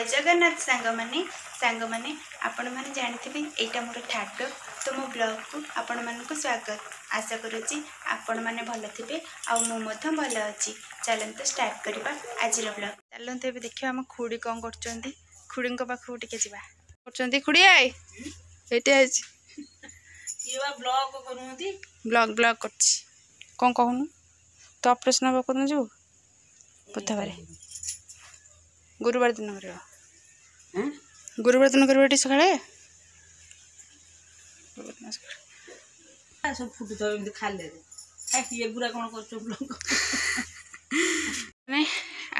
जय जगन्नाथ सांग माने आपण मैंने जानते यहाँ मोर ठाट तो मो ब्लॉग को आपण मानक स्वागत आशा करुच्ची आपण मैंने भल थे आउ भल अच्छी चलते स्टार्ट करवा आज ब्लॉग चलते ये देखिए आम खुड़ी कौन कर खुड़ी पाखक टे जा खुड़ी आए ब्लॉग ब्लॉग कर कौन कहूनु तो ऑपरेशन हम कर जो बुधवार गुरुवार दिन कर गुरुवार दिन कर सकाଳେ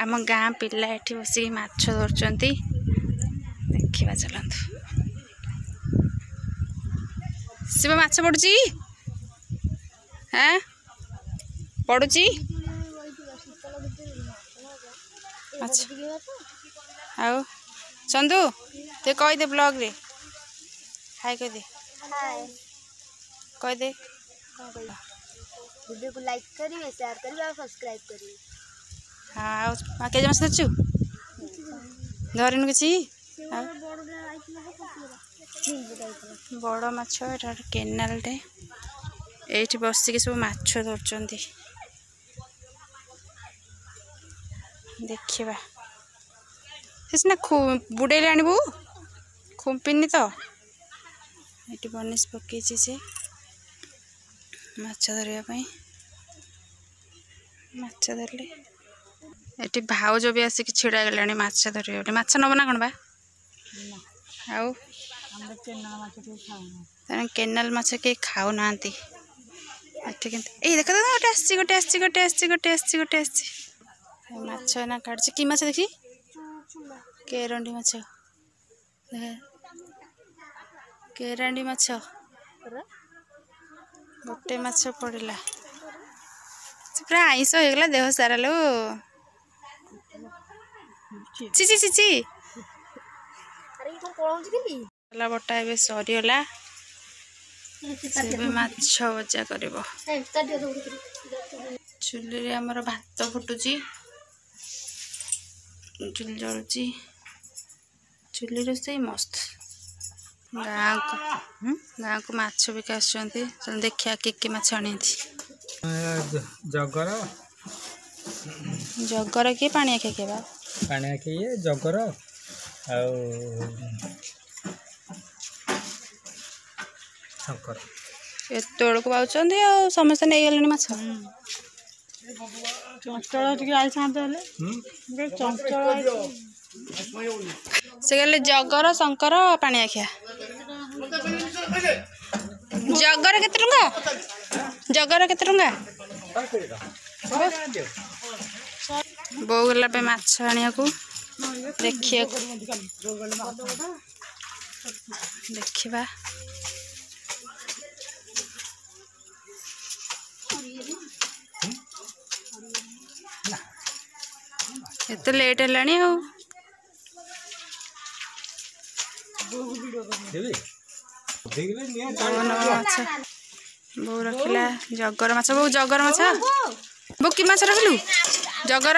आम गाँ पिला एठी बसिक माछ धरचंती देखिबा चलंतु शिव माछ पड़ुची हाँ पड़ुची आओ चंदू ते कह दे ब्लॉग रे हाय कह दे कह दे वीडियो को लाइक करिए शेयर करिए और सब्सक्राइब करिए। हाँ के मास धरचु धरनु किसी बड़ माछ एटा केनाल टे एठी बसिक सब माछ धरचंती देखिबा सिना बुड़े आणबू खुंपिनी तो ये बनिश पकई से माछ धरवाई माछ धरले ये भाउज भी आसिक छिड़ा गलानी माछ धर माछ नब ना कौन बा आउ केनाल माछ के खाऊ ना देख गोटे माछ ना काटছে कि माछ देखी केरंडी माछ केरांडी माछ गोटे माछ पड़ला पूरा आईस होगला देह सारा लो ची ची ची ची बटा ए सरीगला से माछ भजा कर चुली आमर भात फुटुची चुली जलुची चुली रोसे मस्त गाँ को माछ बिका देखिया कि माछ आनी जगर जगर कि पानी आखे पानी आखे जगर शंकर एतोड़ को पाँच समस्ते नहीं गले माछ चंचल टिके आई चंचल से गले जगर शंकर पानी आखिया जगर केते टंका जगर केते टंका बो गला पे माछ आनिया को देखिए देखिबा एत लेट है बो रखला जगर माछ बो जगर माछ बो कि माछ रखलु जगर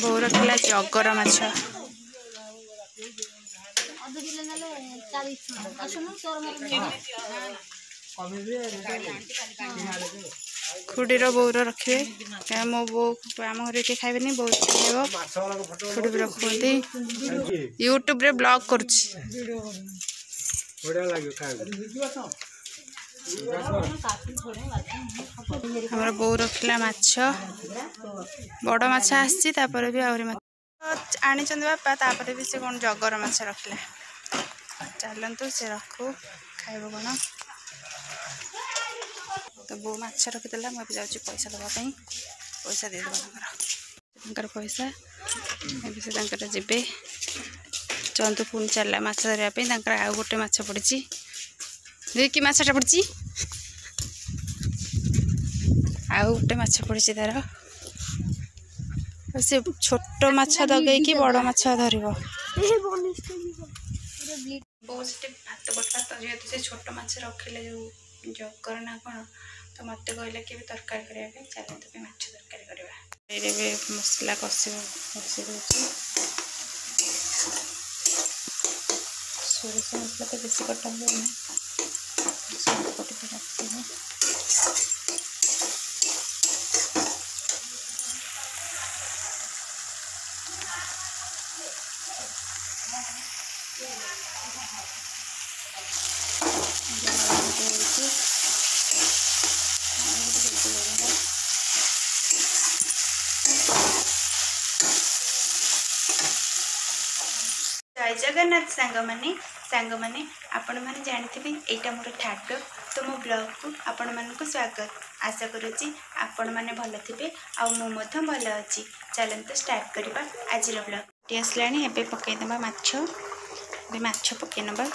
बो रखला जगर माछ खुड़ीर बोर रखिए मो बो आम घर के खाइबे बो खाइब खुड़ी भी रखुंती यूट्यूब रे ब्लॉग कर हमर बो रखला माछ बड़ माछ आसी भी आहरी माछ आनी बापा तापर भी से कौन जगर माछ रखला चलतु से रखू खाइब कौन तो बो माछ रखीदेला मुझे जाऊँ पैसा देवाई पैसा देदेर पैसा से जीवे चंदू पुणी चलला माछ धरवाई आउ गोटे माछ पड़ी कि माछटा पड़ी आउ गोटे माछ पड़ी तार से छोट माछ दगेकी बड़ माछ धर भात बटला तो जेहतु से छोट माछ रखिले जो जगर ना कौन तो मत कहले कि तरकारी करने चलते माछ तरकारी करवा मसला कषी दूसरी सोरिष मसला तो बेसी कटा हुए जय जगन्नाथ सांग मैंने आपण मैंने जानते यहाँ मोर ठाट तो मो ब्लॉग को आपण मानक स्वागत आशा करुच्ची आपण मैंने भल थे आउ भल अच्छी चलते स्टार्ट करवा आज ब्लॉग टी आसला एवं पकईदे माछ पकई नवा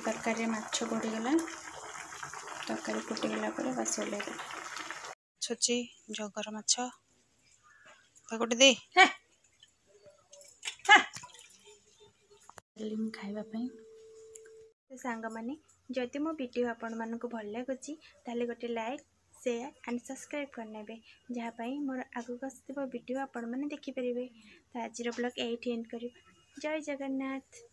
तरकारी माछ बढ़ीगला तरकारी फुटीगला बस ओल्लैगला छुची जगर माछ गोटे दे खावाई सांग मैंने जदि मो वीडियो आपण मानक भल लगुच ताले गोटे लाइक शेयर एंड सब्सक्राइब करने जहाँपाई मोर आगक आसुवा वीडियो आपण मैंने देखिपारे। तो आज ब्लॉग ये एंड कर। जय जगन्नाथ।